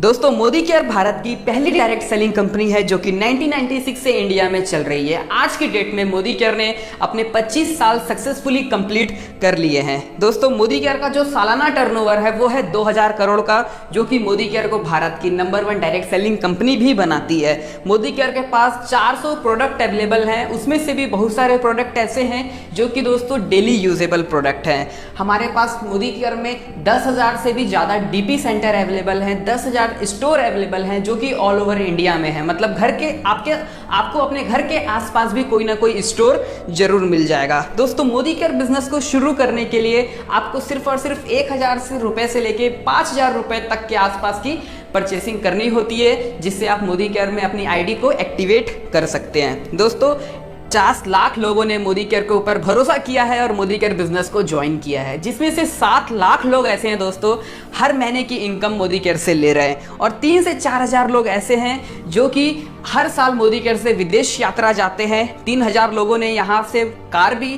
दोस्तों मोदी केयर भारत की पहली डायरेक्ट सेलिंग कंपनी है जो कि 1996 से इंडिया में चल रही है। आज की डेट में मोदी केयर ने अपने 25 साल सक्सेसफुली कंप्लीट कर लिए हैं। दोस्तों मोदी केयर का जो सालाना टर्नओवर है वो है 2000 करोड़ का, जो कि मोदी केयर को भारत की नंबर 1 डायरेक्ट सेलिंग कंपनी भी बनाती है। मोदी केयर के पास 400 प्रोडक्ट अवेलेबल हैं, उसमें से भी बहुत सारे प्रोडक्ट ऐसे हैं जो कि दोस्तों डेली यूजेबल प्रोडक्ट हैं। हमारे पास मोदी केयर में 10,000 से भी ज़्यादा डीपी सेंटर अवेलेबल हैं, 10,000 स्टोर अवेलेबल हैं जो कि ऑल ओवर इंडिया में है। मतलब घर के आपको अपने घर के आसपास भी कोई ना कोई स्टोर जरूर मिल जाएगा। दोस्तों मोदी केयर बिजनेस को शुरू करने के लिए आपको सिर्फ और सिर्फ 1,000 रुपए से लेके 5,000 रुपए तक के आसपास की परचेसिंग करनी होती है, जिससे आप मोदी केयर में अपनी आईडी को एक्टिवेट कर सकते हैं। दोस्तों 50 लाख लोगों ने मोदी केयर के ऊपर भरोसा किया है और मोदी केयर बिजनेस को ज्वाइन किया है, जिसमें से 7 लाख लोग ऐसे हैं दोस्तों हर महीने की इनकम मोदी केयर से ले रहे हैं, और 3 से 4,000 लोग ऐसे हैं जो कि हर साल मोदी केयर से विदेश यात्रा जाते हैं। 3,000 लोगों ने यहाँ से कार भी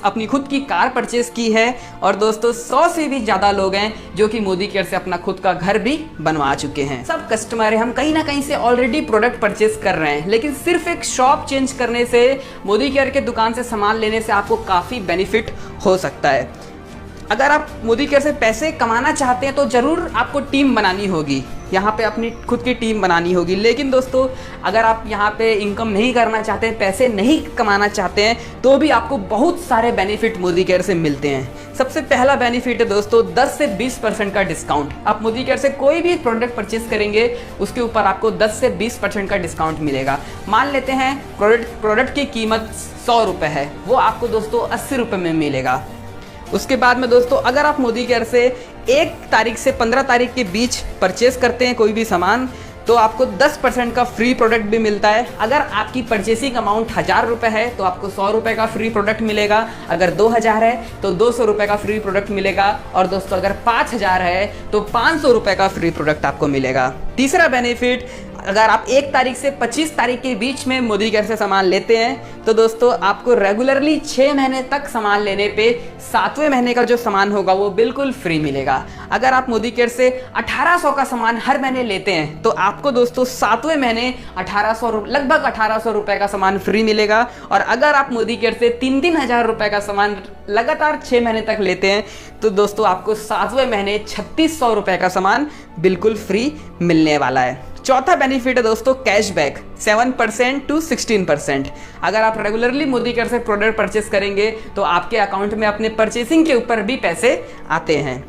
अपनी खुद की कार परचेज की है, और दोस्तों 100 से भी ज़्यादा लोग हैं जो कि मोदी केयर से अपना खुद का घर भी बनवा चुके हैं। सब कस्टमर हैं, हम कहीं ना कहीं से ऑलरेडी प्रोडक्ट परचेज कर रहे हैं, लेकिन सिर्फ एक शॉप चेंज करने से, मोदी केयर के दुकान से सामान लेने से आपको काफ़ी बेनिफिट हो सकता है। अगर आप मोदी केयर से पैसे कमाना चाहते हैं तो ज़रूर आपको टीम बनानी होगी, यहाँ पे अपनी खुद की टीम बनानी होगी। लेकिन दोस्तों अगर आप यहाँ पे इनकम नहीं करना चाहते हैं, पैसे नहीं कमाना चाहते हैं, तो भी आपको बहुत सारे बेनिफिट मोदी केयर से मिलते हैं। सबसे पहला बेनिफिट है दोस्तों 10 से 20% का डिस्काउंट। आप मोदी केयर से कोई भी प्रोडक्ट परचेज करेंगे उसके ऊपर आपको 10 से 20% का डिस्काउंट मिलेगा। मान लेते हैं प्रोडक्ट की कीमत 100 रुपये है, वो आपको दोस्तों 80 रुपये में मिलेगा। उसके बाद में दोस्तों अगर आप मोदी केयर से 1 तारीख से 15 तारीख के बीच परचेस करते हैं कोई भी सामान, तो आपको 10% का फ्री प्रोडक्ट भी मिलता है। अगर आपकी परचेसिंग अमाउंट 1,000 रुपये है तो आपको 100 रुपये का फ्री प्रोडक्ट मिलेगा। अगर 2,000 है तो 200 रुपये का फ्री प्रोडक्ट मिलेगा, और दोस्तों अगर 5,000 है तो 500 रुपये का फ्री प्रोडक्ट आपको मिलेगा। तीसरा बेनिफिट, अगर आप 1 तारीख से 25 तारीख के बीच में मोदी केयर से सामान लेते हैं तो दोस्तों आपको रेगुलरली 6 महीने तक सामान लेने पे 7वें महीने का जो सामान होगा वो बिल्कुल फ्री मिलेगा। अगर आप मोदी केयर से 1,800 का सामान हर महीने लेते हैं तो आपको दोस्तों 7वें महीने लगभग 1,800 रुपये का सामान फ्री मिलेगा। और अगर आप मोदी केयर से 3-3 हज़ार रुपये का सामान लगातार 6 महीने तक लेते हैं तो दोस्तों आपको 7वें महीने 3,600 रुपये का सामान बिल्कुल फ्री मिलने वाला है। चौथा बेनिफिट है दोस्तों कैशबैक 7% to 16%। अगर आप रेगुलरली मोदी केयर से प्रोडक्ट परचेस करेंगे तो आपके अकाउंट में अपने परचेसिंग के ऊपर भी पैसे आते हैं।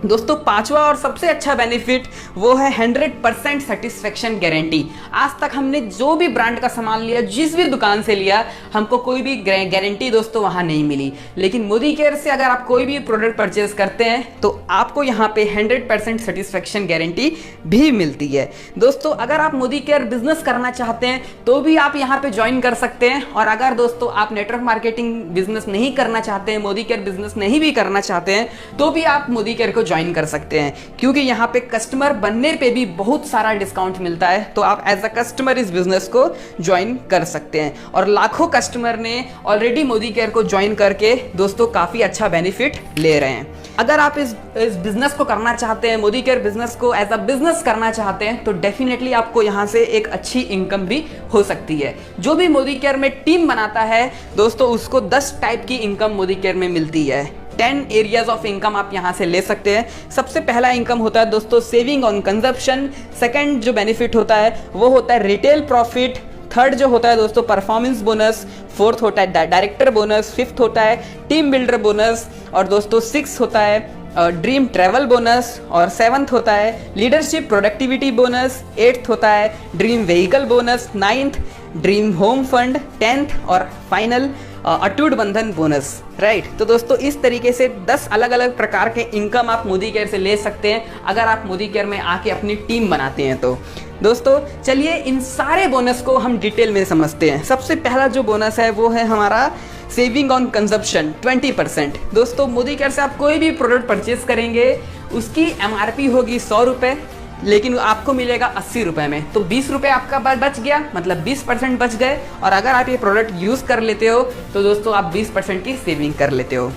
दोस्तों 5वां और सबसे अच्छा बेनिफिट वो है 100% सेटिस्फेक्शन गारंटी। आज तक हमने जो भी ब्रांड का सामान लिया, जिस भी दुकान से लिया, हमको कोई भी गारंटी दोस्तों वहाँ नहीं मिली। लेकिन मोदी केयर से अगर आप कोई भी प्रोडक्ट परचेज करते हैं तो आपको यहाँ पे 100% सेटिस्फेक्शन गारंटी भी मिलती है। दोस्तों अगर आप मोदी केयर बिजनेस करना चाहते हैं तो भी आप यहाँ पे ज्वाइन कर सकते हैं, और अगर दोस्तों आप नेटवर्क मार्केटिंग बिजनेस नहीं करना चाहते हैं, मोदी केयर बिजनेस नहीं भी करना चाहते हैं, तो भी आप मोदी केयर को ज्वाइन कर सकते हैं, क्योंकि यहाँ पे कस्टमर बनने पे भी बहुत सारा डिस्काउंट मिलता है। तो आप एज अ कस्टमर इस बिजनेस को ज्वाइन कर सकते हैं, और लाखों कस्टमर ने ऑलरेडी मोदी केयर को ज्वाइन करके दोस्तों काफी अच्छा बेनिफिट ले रहे हैं। अगर आप इस बिजनेस को करना चाहते हैं, मोदी केयर बिजनेस को एज अ बिजनेस करना चाहते हैं, तो डेफिनेटली आपको यहाँ से एक अच्छी इनकम भी हो सकती है। जो भी मोदी केयर में टीम बनाता है दोस्तों उसको 10 टाइप की इनकम मोदी केयर में मिलती है। 10 एरियाज ऑफ इनकम आप यहाँ से ले सकते हैं। सबसे पहला इनकम होता है दोस्तों सेविंग ऑन कंजप्शन। सेकंड जो बेनिफिट होता है वो होता है रिटेल प्रॉफिट। थर्ड जो होता है दोस्तों परफॉर्मेंस बोनस। फोर्थ होता है डायरेक्टर बोनस। फिफ्थ होता है टीम बिल्डर बोनस, और दोस्तों 6 होता है ड्रीम ट्रैवल बोनस, और 7th होता है लीडरशिप प्रोडक्टिविटी बोनस। 8th होता है dream vehicle bonus. 9th dream home fund. 10th और फाइनल अटूट बंधन बोनस। राइट, तो दोस्तों इस तरीके से 10 अलग अलग प्रकार के इनकम आप मोदी केयर से ले सकते हैं अगर आप मोदी केयर में आके अपनी टीम बनाते हैं तो। दोस्तों चलिए इन सारे बोनस को हम डिटेल में समझते हैं। सबसे पहला जो बोनस है वो है हमारा सेविंग ऑन कंजप्शन 20%। दोस्तों मोदी केयर से आप कोई भी प्रोडक्ट परचेज करेंगे उसकी MRP होगी 100 रुपये, लेकिन आपको मिलेगा 80 रुपये में, तो 20 रुपये आपका बच गया, मतलब 20% बच गए। और अगर आप ये प्रोडक्ट यूज़ कर लेते हो तो दोस्तों आप 20% की सेविंग कर लेते हो।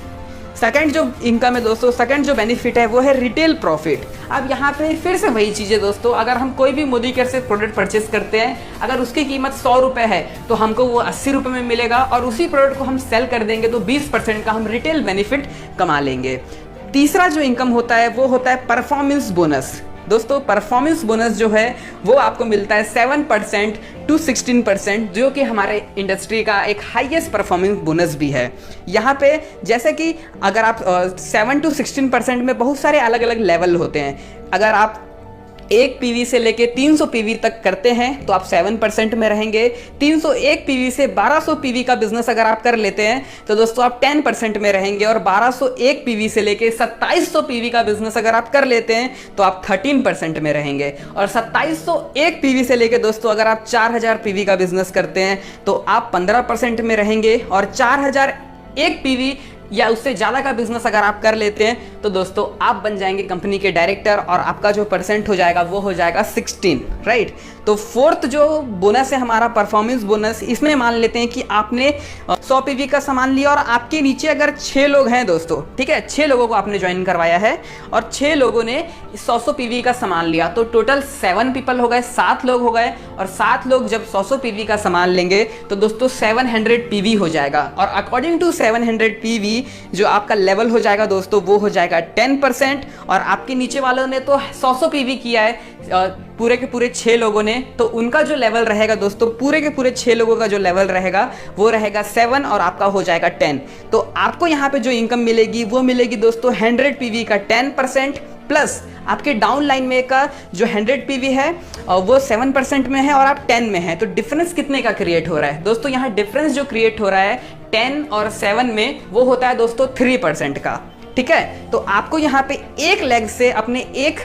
सेकंड जो इनकम है दोस्तों, सेकंड जो बेनिफिट है वो है रिटेल प्रॉफिट। अब यहाँ पे फिर से वही चीज़ है दोस्तों, अगर हम कोई भी मोदी केयर से प्रोडक्ट परचेस करते हैं, अगर उसकी कीमत 100 रुपये है तो हमको वो 80 रुपये में मिलेगा, और उसी प्रोडक्ट को हम सेल कर देंगे तो 20% का हम रिटेल बेनिफिट कमा लेंगे। तीसरा जो इनकम होता है वो होता है परफॉर्मेंस बोनस। दोस्तों परफॉर्मेंस बोनस जो है वो आपको मिलता है 7% to 16%, जो कि हमारे इंडस्ट्री का एक हाईएस्ट परफॉर्मेंस बोनस भी है। यहाँ पे जैसे कि अगर आप 7 to 16% में बहुत सारे अलग अलग लेवल होते हैं। अगर आप 1 PV से लेके 300 PV तक करते हैं तो आप 7% में रहेंगे। 301 PV से 1200 PV का बिजनेस अगर आप कर लेते हैं तो दोस्तों आप 10% में रहेंगे, और 1201 PV से लेके 2700 PV का बिजनेस अगर आप कर लेते हैं तो आप 13% में रहेंगे, और 2701 PV से लेके दोस्तों अगर आप 4000 PV का बिजनेस करते हैं तो आप 15% में रहेंगे, और 4001 PV या उससे ज़्यादा का बिजनेस अगर आप कर लेते हैं तो दोस्तों आप बन जाएंगे कंपनी के डायरेक्टर, और आपका जो परसेंट हो जाएगा वो हो जाएगा 16, राइट। तो फोर्थ जो बोनस है हमारा परफॉर्मेंस बोनस, इसमें मान लेते हैं कि आपने 100 PV का सामान लिया और आपके नीचे अगर 6 लोग हैं दोस्तों, ठीक है, 6 लोगों को आपने ज्वाइन करवाया है और 6 लोगों ने 100 PV का सामान लिया, तो टोटल 7 पीपल हो गए, 7 लोग हो गए, और 7 लोग जब 100 PV का सामान लेंगे तो दोस्तों 700 PV हो जाएगा, और अकॉर्डिंग टू 700 PV जो आपका लेवल हो जाएगा दोस्तों वो हो जाएगा 10%, और आपके नीचे वालों ने तो 100 PV किया है पूरे के पूरे 6 लोगों ने, तो उनका जो लेवल रहेगा दोस्तों, पूरे के पूरे 6 लोगों का जो लेवल रहेगा वो रहेगा 7, और आपका हो जाएगा 10। तो आपको यहाँ पे जो इनकम मिलेगी वो मिलेगी दोस्तों 100 PV का 10%, प्लस आपके डाउन लाइन में का जो 100 PV है वो 7% में है और आप 10 में है। तो डिफरेंस कितने का क्रिएट हो रहा है दोस्तों? यहाँ डिफरेंस जो क्रिएट हो रहा है 10 और 7 में वो होता है दोस्तों 3% का, ठीक है। तो आपको यहाँ पे एक लेग से अपने एक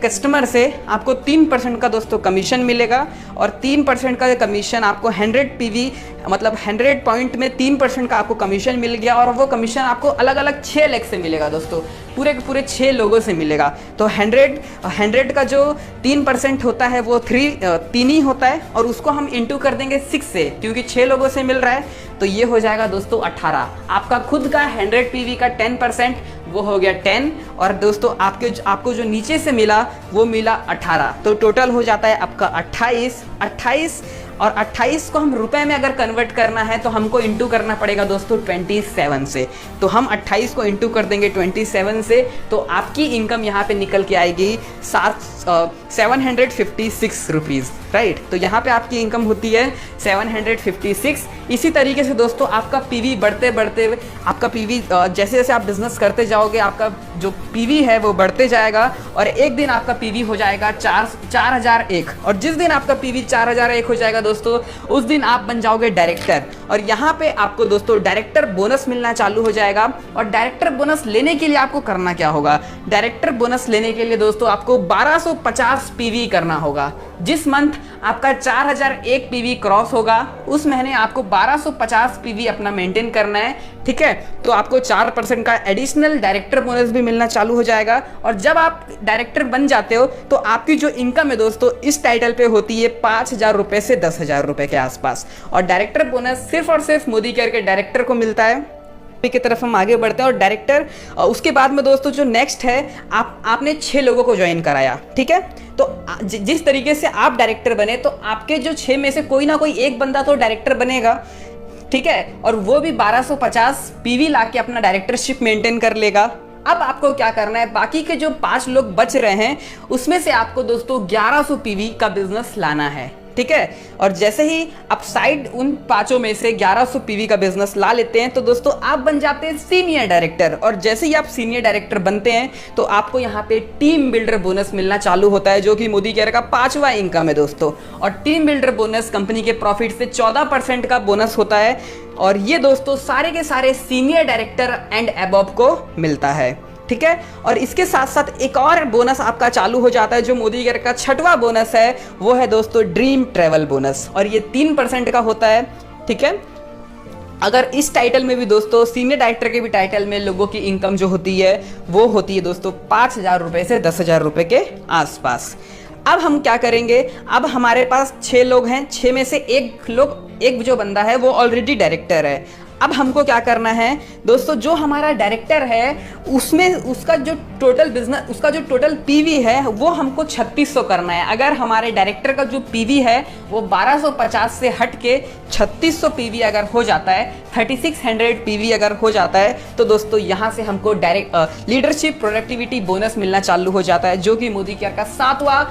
कस्टमर से आपको 3% का दोस्तों कमीशन मिलेगा, और 3% का कमीशन आपको 100 PV मतलब 100 पॉइंट में 3% का आपको कमीशन मिल गया, और वो कमीशन आपको अलग अलग 6 लेग से मिलेगा दोस्तों, पूरे के पूरे 6 लोगों से मिलेगा। तो 100 का जो 3% होता है वो 3 ही होता है, और उसको हम इंटू कर देंगे 6 से, क्योंकि 6 लोगों से मिल रहा है, तो ये हो जाएगा दोस्तों 18। आपका खुद का 100 PV का 10% वो हो गया 10, और दोस्तों आपको जो नीचे से मिला वो मिला 18, तो टोटल हो जाता है आपका 28, और 28 को हम रुपए में अगर कन्वर्ट करना है तो हमको इंटू करना पड़ेगा दोस्तों 27 से। तो हम 28 को इंटू कर देंगे 27 से, तो आपकी इनकम यहाँ पे निकल के आएगी 756 रुपीज़, राइट। तो यहाँ पे आपकी इनकम होती है 756। इसी तरीके से दोस्तों आपका पीवी बढ़ते बढ़ते आपका पीवी जैसे जैसे आप बिजनेस करते जाओगे आपका जो पीवी है वो बढ़ते जाएगा, और एक दिन आपका पीवी हो जाएगा 4001, और जिस दिन आपका पीवी 4001 हो जाएगा दोस्तों उस दिन आप बन जाओगे डायरेक्टर, और यहाँ पे आपको दोस्तों डायरेक्टर बोनस मिलना चालू हो जाएगा। और डायरेक्टर बोनस लेने के लिए आपको करना क्या होगा? डायरेक्टर बोनस लेने के लिए दोस्तों आपको 1250 पीवी करना होगा। जिस मंथ आपका 4001 पीवी क्रॉस होगा उस महीने आपको 1250 पीवी अपना मेंटेन करना है, ठीक है। तो आपको 4% का एडिशनल डायरेक्टर बोनस भी मिलना चालू हो जाएगा, और जब आप डायरेक्टर बन जाते हो तो आपकी जो इनकम है दोस्तों इस टाइटल पे होती है 5000 रुपए से 10,000 रुपए के आसपास, और डायरेक्टर बोनस सिर्फ और सिर्फ मोदी केयर के डायरेक्टर को मिलता है। की तरफ हम आगे बढ़ते हैं, और डायरेक्टर उसके बाद में दोस्तों जो नेक्स्ट है आपने 6 लोगों को ज्वाइन कराया, ठीक है। तो जिस तरीके से आप डायरेक्टर बने तो आपके जो 6 में से कोई ना कोई एक बंदा तो डायरेक्टर बनेगा, ठीक है, और वो भी 1250 पीवी लाके अपना डायरेक्टरशिप मेंटेन कर लेगा। अब आपको क्या करना है, बाकी के जो 5 लोग बच रहे हैं उसमें से आपको दोस्तों 1100 पीवी का बिजनेस लाना है, ठीक है। और जैसे ही आप साइड उन 5 में से 1100 पीवी का बिजनेस ला लेते हैं तो दोस्तों आप बन जाते हैं सीनियर डायरेक्टर, और जैसे ही आप सीनियर डायरेक्टर बनते हैं तो आपको यहाँ पे टीम बिल्डर बोनस मिलना चालू होता है, जो कि मोदी केयर का 5वां इनकम है दोस्तों। और टीम बिल्डर बोनस कंपनी के प्रॉफिट से 14% का बोनस होता है, और ये दोस्तों सारे के सारे सीनियर डायरेक्टर एंड अबव को मिलता है, ठीक है। और इसके साथ साथ एक और बोनस आपका चालू हो जाता है जो मोदी केयर का 6वां बोनस है, वो है दोस्तों ड्रीम ट्रैवल बोनस, और ये 3% का होता है, ठीक है। अगर इस टाइटल में भी दोस्तों सीनियर डायरेक्टर के भी टाइटल में लोगों की इनकम जो होती है वो होती है दोस्तों 5000 रुपए से 10,000 रुपए के आसपास। अब हम क्या करेंगे, अब हमारे पास 6 लोग हैं, 6 में से एक जो बंदा है वो ऑलरेडी डायरेक्टर है। अब हमको क्या करना है दोस्तों, जो हमारा डायरेक्टर है उसमें उसका जो टोटल बिजनेस, उसका जो टोटल पीवी है वो हमको 3600 करना है। अगर हमारे डायरेक्टर का जो पीवी है वो 1250 से हट के 3600 पीवी अगर हो जाता है, 3600 पीवी अगर हो जाता है, तो दोस्तों यहाँ से हमको डायरेक्ट लीडरशिप प्रोडक्टिविटी बोनस मिलना चालू हो जाता है, जो कि मोदी केयर का 7वां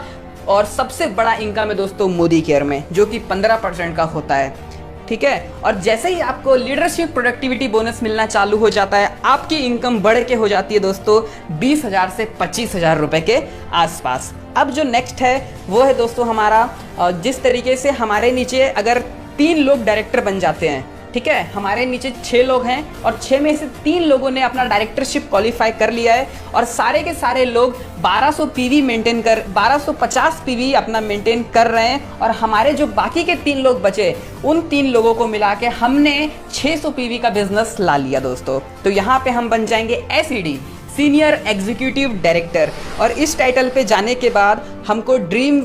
और सबसे बड़ा इनकम है दोस्तों मोदी केयर में, जो कि 15% का होता है। ठीक है, और जैसे ही आपको लीडरशिप प्रोडक्टिविटी बोनस मिलना चालू हो जाता है, आपकी इनकम बढ़ के हो जाती है दोस्तों 20,000 से 25,000 रुपए के आसपास। अब जो नेक्स्ट है वो है दोस्तों हमारा, जिस तरीके से हमारे नीचे अगर 3 लोग डायरेक्टर बन जाते हैं, ठीक है, हमारे नीचे 6 लोग हैं और 6 में से 3 लोगों ने अपना डायरेक्टरशिप क्वालिफाई कर लिया है और सारे के सारे लोग 1200 पीवी मेंटेन कर 1250 पीवी अपना मेंटेन कर रहे हैं, और हमारे जो बाकी के 3 लोग बचे, उन 3 लोगों को मिला के हमने 600 पीवी का बिजनेस ला लिया दोस्तों। तो यहाँ पे हम बन जाएंगे SED, सीनियर एग्जीक्यूटिव डायरेक्टर, और इस टाइटल पे जाने के बाद हमको ड्रीम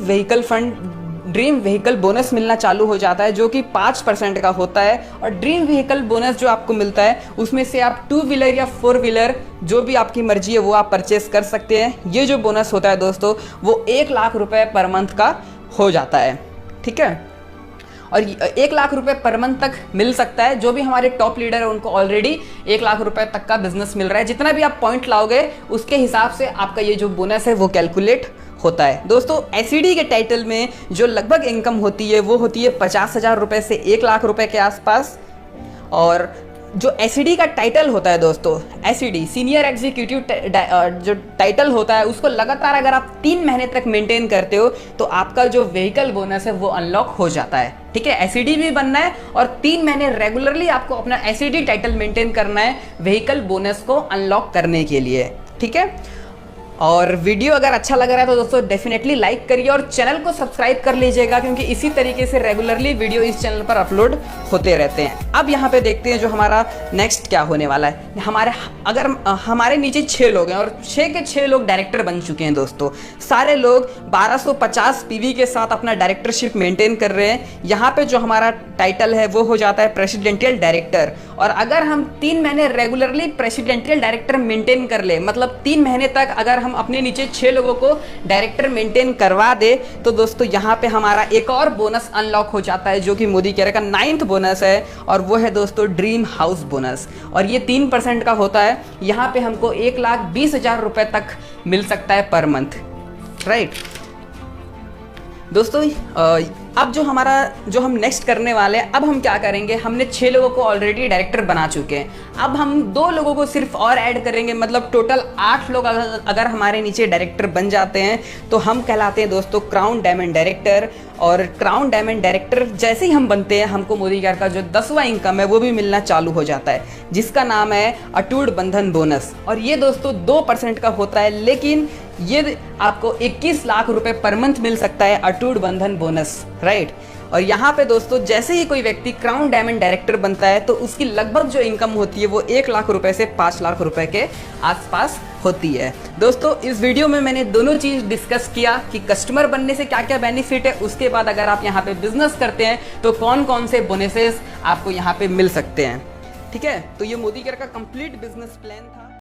व्हीकल बोनस मिलना चालू हो जाता है, जो कि 5% का होता है। और ड्रीम व्हीकल बोनस जो आपको मिलता है उसमें से आप 2 व्हीलर या 4 व्हीलर जो भी आपकी मर्जी है वो आप परचेस कर सकते हैं। ये जो बोनस होता है दोस्तों वो 1 लाख रुपए पर मंथ का हो जाता है। ठीक है, और 1 लाख रुपए पर मंथ तक मिल सकता है। जो भी हमारे टॉप लीडर है उनको ऑलरेडी 1 लाख रुपए तक का बिजनेस मिल रहा है। जितना भी आप पॉइंट लाओगे उसके हिसाब से आपका ये जो बोनस है वो कैलकुलेट होता है। दोस्तों SED के टाइटल में जो लगभग इनकम होती है वो होती है 50,000 रुपए से 1 लाख रुपए के आसपास। और जो SED का टाइटल होता है दोस्तों, SED सीनियर एग्जीक्यूटिव जो टाइटल होता है, उसको लगातार अगर आप 3 महीने तक मेंटेन करते हो तो आपका जो व्हीकल बोनस है वो अनलॉक हो जाता है। ठीक है, SED भी बनना है और 3 महीने रेगुलरली आपको अपना SED टाइटल मेंटेन करना है व्हीकल बोनस को अनलॉक करने के लिए। ठीक है, और वीडियो अगर अच्छा लग रहा है तो दोस्तों डेफिनेटली लाइक करिए और चैनल को सब्सक्राइब कर लीजिएगा, क्योंकि इसी तरीके से रेगुलरली वीडियो इस चैनल पर अपलोड होते रहते हैं। अब यहाँ पे देखते हैं जो हमारा नेक्स्ट क्या होने वाला है। हमारे नीचे 6 लोग हैं और 6 के 6 लोग डायरेक्टर बन चुके हैं दोस्तों। सारे लोग 1250 पीवी के साथ अपना डायरेक्टरशिप मेंटेन कर रहे हैं। यहाँ पे जो हमारा टाइटल है वो हो जाता है प्रेसिडेंशियल डायरेक्टर। और अगर हम 3 महीने रेगुलरली प्रेसिडेंशियल डायरेक्टर मेंटेन कर ले, मतलब 3 महीने तक अगर हम अपने नीचे 6 लोगों को डायरेक्टर मेंटेन करवा दे, तो दोस्तों यहाँ पे हमारा एक और बोनस अनलॉक हो जाता है, जो कि मोदी केयर का 9th बोनस है, और वो है दोस्तों ड्रीम हाउस बोनस। और ये 3% का होता है। यहाँ पे हमको 1,20,000 रुपए तक मिल सकता है पर मंथ। राइट दोस्तों, अब जो हम नेक्स्ट करने वाले हैं, अब हम क्या करेंगे, हमने 6 लोगों को ऑलरेडी डायरेक्टर बना चुके हैं। अब हम 2 लोगों को सिर्फ और ऐड करेंगे, मतलब टोटल 8 लोग अगर हमारे नीचे डायरेक्टर बन जाते हैं तो हम कहलाते हैं दोस्तों क्राउन डायमंड डायरेक्टर। और क्राउन डायमंड डायरेक्टर जैसे ही हम बनते हैं, हमको मोदी केयर का जो 10वां इनकम है वो भी मिलना चालू हो जाता है, जिसका नाम है अटूट बंधन बोनस। और ये दोस्तों 2% का होता है, लेकिन ये आपको 21 लाख रुपए पर मंथ मिल सकता है अटूट बंधन बोनस। राइट, और यहाँ पे दोस्तों जैसे ही कोई व्यक्ति क्राउन डायमंड डायरेक्टर बनता है तो उसकी लगभग जो इनकम होती है वो 1 लाख रुपए से 5 लाख रुपए के आसपास होती है। दोस्तों इस वीडियो में मैंने दोनों चीज़ डिस्कस किया कि कस्टमर बनने से क्या क्या बेनिफिट है, उसके बाद अगर आप यहाँ पे बिजनेस करते हैं तो कौन कौन से बोनसेस आपको यहाँ पे मिल सकते हैं। ठीक है, तो ये मोदी केयर का कंप्लीट बिजनेस प्लान था।